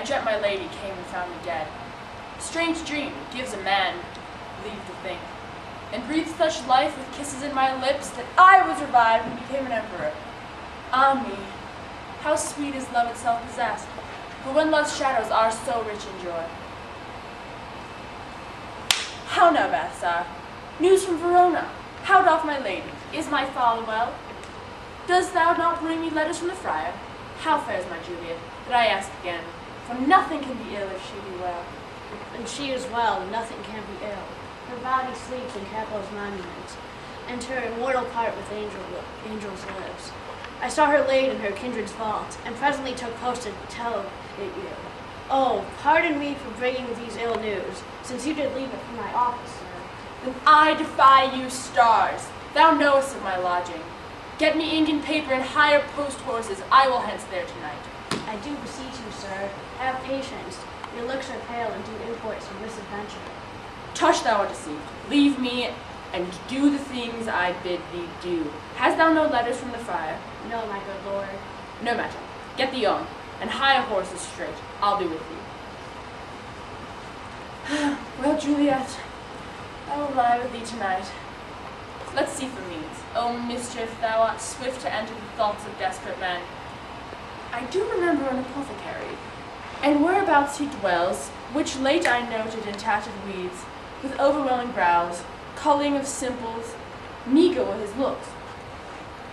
dreamt my lady came and found me dead. Strange dream gives a man leave to think, and breathed such life with kisses in my lips that I was revived and became an emperor. Ah me, how sweet is love itself possessed, for when love's shadows are so rich in joy. How now, Balthazar? News from Verona. How doth my lady? Is my father well? Dost thou not bring me letters from the friar? How fares my Juliet? That I ask again, for nothing can be ill if she be well. And she is well, and nothing can be ill. Her body sleeps in Capo's monument, and her immortal part with angels lives. I saw her laid in her kindred's vault, and presently took post to tell it you. Oh, pardon me for bringing these ill news, since you did leave it from my office, sir. Then I defy you, stars. Thou knowest of my lodging. Get me ink and paper and hire post horses. I will hence there tonight. I do beseech you, sir, have patience. Your looks are pale and do import some misadventure. Tush, thou art deceived. Leave me and do the things I bid thee do. Hast thou no letters from the friar? No, my good lord. No matter. Get thee on, and hire horses straight. I'll be with thee. Well, Juliet, I will lie with thee tonight. Let's see for means. O mischief, thou art swift to enter the thoughts of desperate men. I do remember an apothecary, and whereabouts he dwells, which late I noted in tattered weeds, with overwhelming brows, culling of simples, meagre were his looks.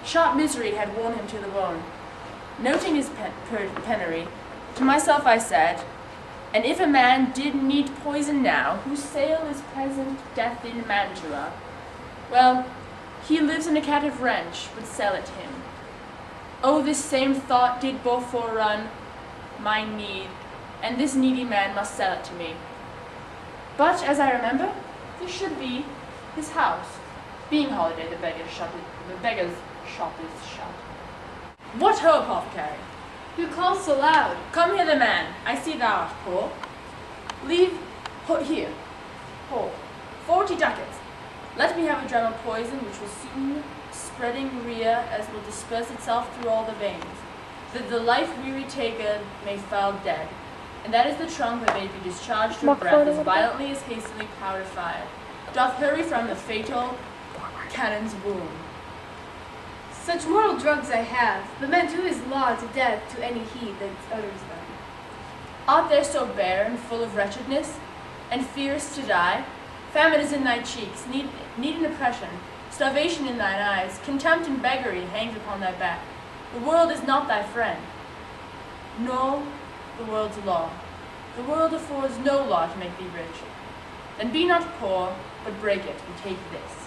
Sharp misery had worn him to the bone. Noting his penury, to myself I said, and if a man did need poison now, whose sale is present death in Mantua, well, he lives in a captive wrench, would sell it him. Oh, this same thought did forerun my need, and this needy man must sell it to me. But, as I remember, this should be his house. Being holiday, the beggar's shop is shut. What ho, apothecary? Who calls so loud? Come hither, man. I see thou art poor. Leave here. Hold. 40 ducats. Let me have a dram of poison, which will soon spreading rear as will disperse itself through all the veins, that the life-weary taker may fall dead, and that is the trunk that may be discharged her breath as violently as hastily powder fired doth hurry from the fatal cannon's wound. Such mortal drugs I have, but men do his law to death to any heed that utters them. Art there so bare and full of wretchedness, and fearest to die? Famine is in thy cheeks, need and oppression, starvation in thine eyes, contempt and beggary hangs upon thy back. The world is not thy friend, nor the world's law. The world affords no law to make thee rich. Then be not poor, but break it, and take this.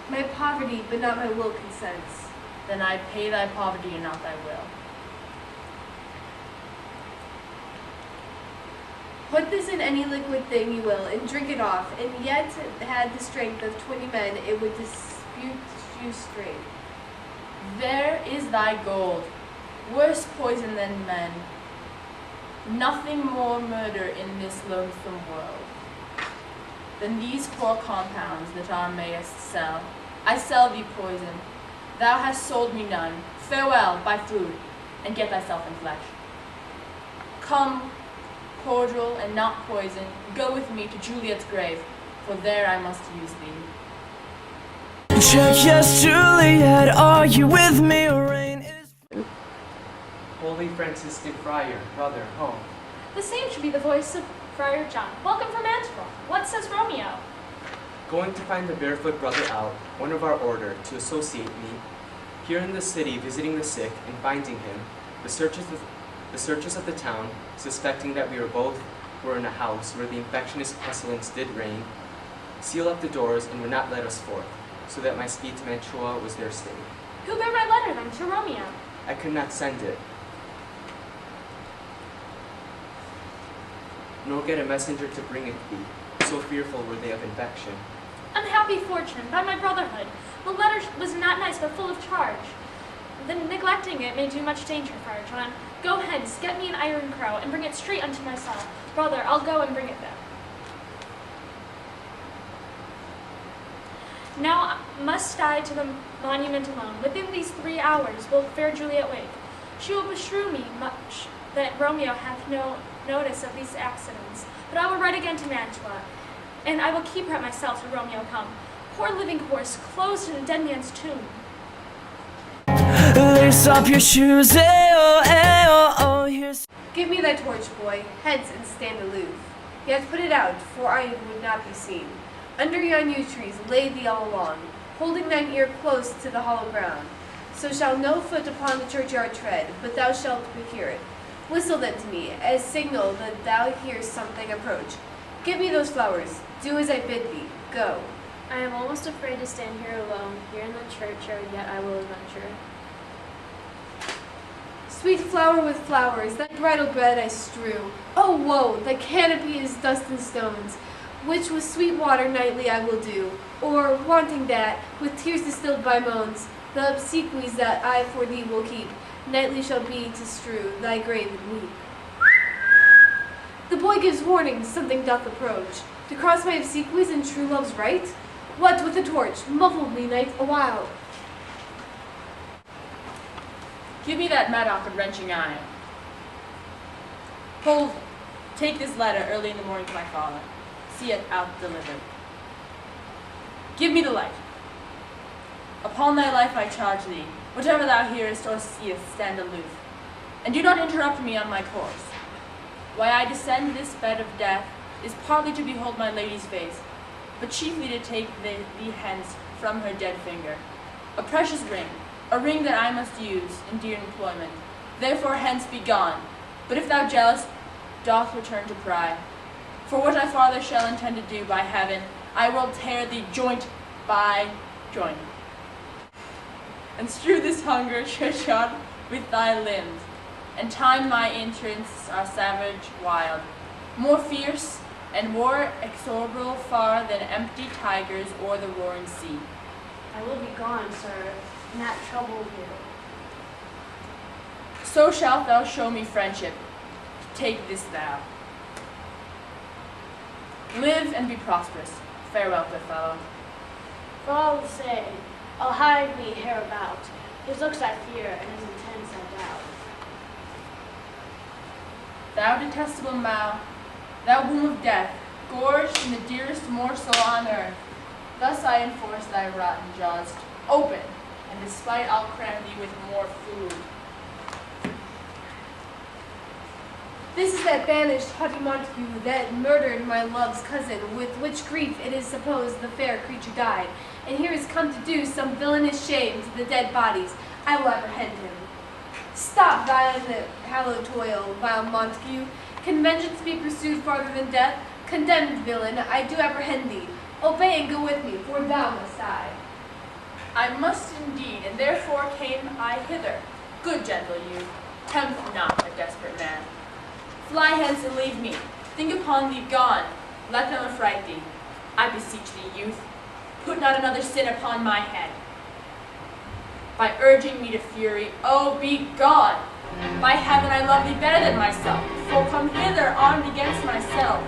My poverty, but not my will consents. Then I pay thy poverty and not thy will. Put this in any liquid thing you will, and drink it off, and yet had the strength of 20 men, it would dispute you straight. There is thy gold, worse poison than men. Nothing more murder in this loathsome world than these poor compounds that thou mayest sell. I sell thee poison. Thou hast sold me none. Farewell, buy food, and get thyself in flesh. Come, cordial and not poison, go with me to Juliet's grave, for there I must use thee. Check, yes, Juliet, are you with me? Rain is... Holy Franciscan Friar, brother, home. The same should be the voice of Friar John. Welcome from Antwerp. What says Romeo? Going to find the barefoot brother out, one of our order, to associate me. Here in the city, visiting the sick and finding him, the searchers of the town, suspecting that we were in a house where the infectious pestilence did reign, seal up the doors and would not let us forth, so that my speed to Mantua was their stay. Who bear my letter then to Romeo? I could not send it, nor get a messenger to bring it thee, so fearful were they of infection. Unhappy fortune, by my brotherhood. The letter was not nice, but full of charge. Then neglecting it may do much danger, Friar John. Go hence, get me an iron crow, and bring it straight unto my cell. Brother, I'll go and bring it there. Now must I to the monument alone. Within these 3 hours will fair Juliet wake. She will beshrew me much that Romeo hath no notice of these accidents. But I will write again to Mantua, and I will keep her at myself till Romeo come. Poor living corpse, closed in a dead man's tomb. Lace up your shoes, ayo, ayo, oh, here's... Give me thy torch, boy, hence and stand aloof. Yet put it out, for I would not be seen. Under yon yew trees lay thee all along, holding thine ear close to the hollow ground. So shall no foot upon the churchyard tread, but thou shalt hear it. Whistle then to me, as signal that thou hearest something approach. Give me those flowers, do as I bid thee, go. I am almost afraid to stand here alone, here in the churchyard, yet I will adventure. Sweet flower with flowers, thy bridal bed I strew. Oh woe, thy canopy is dust and stones, which with sweet water nightly I will do. Or, wanting that, with tears distilled by moans, the obsequies that I for thee will keep, nightly shall be to strew thy grave and weep. The boy gives warning, something doth approach, to cross my obsequies in true love's right? What with the torch, muffled me night awhile. Give me that mattock and wrenching iron. Hold, take this letter early in the morning to my father. See it out delivered. Give me the light. Upon thy life I charge thee, whatever thou hearest or seest, stand aloof, and do not interrupt me on my course. Why I descend this bed of death is partly to behold my lady's face, but chiefly to take thee hence from her dead finger. A precious ring, a ring that I must use in dear employment. Therefore hence be gone. But if thou jealous, doth return to pry. For what thy father shall intend to do, by heaven, I will tear thee joint by joint, and strew this hunger churchyard with thy limbs, and time my entrance are savage wild, more fierce and more exorbital far than empty tigers or the roaring sea. I will be gone, sir, and that trouble you. So shalt thou show me friendship. Take this thou. Live and be prosperous. Farewell, good fellow. For all the same, I'll hide me hereabout. His looks I fear, and his intents I doubt. Thou detestable mouth, thou womb of death, gorged in the dearest morsel on earth. Thus I enforce thy rotten jaws. Open, and despite I'll cram thee with more food. This is that banished haughty Montague that murdered my love's cousin, with which grief it is supposed the fair creature died, and here is come to do some villainous shame to the dead bodies. I will apprehend him. Stop thy hallowed toil, vile Montague. Can vengeance be pursued farther than death? Condemned villain, I do apprehend thee. Obey and go with me, for thou must die. I must indeed, and therefore came I hither. Good gentle youth, tempt not a desperate man. Fly hence and leave me. Think upon thee gone. Let them affright thee. I beseech thee, youth, put not another sin upon my head. By urging me to fury, oh, be gone! By heaven, I love thee better than myself, for come hither armed against myself.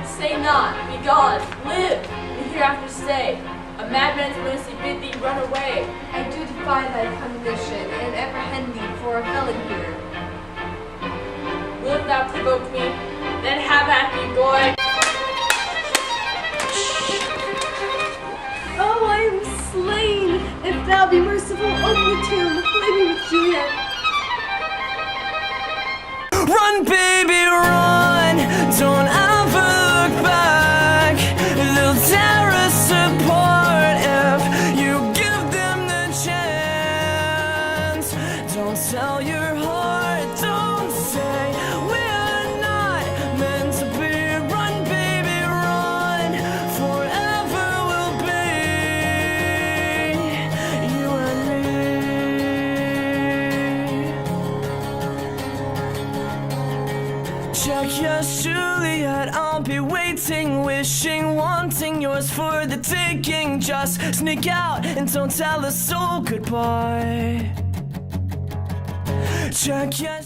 Stay not, be gone, live, and hereafter stay. A madman's mercy bid thee run away. I do defy thy premonition, and apprehend thee for a felon here. Wilt thou provoke me? Then have at me, boy. Oh, I am slain! If thou be merciful, open the tomb, lay me with Juliet. Run, baby, run. Don't ever look back. They'll tear us apart if you give them the chance. Don't sell your heart. Don't say we're not meant to be. Run, baby, run. Forever will be you and me. Check your Juliet, I'll be waiting, wishing, wanting yours for the taking. Just sneak out and don't tell a soul goodbye. Check your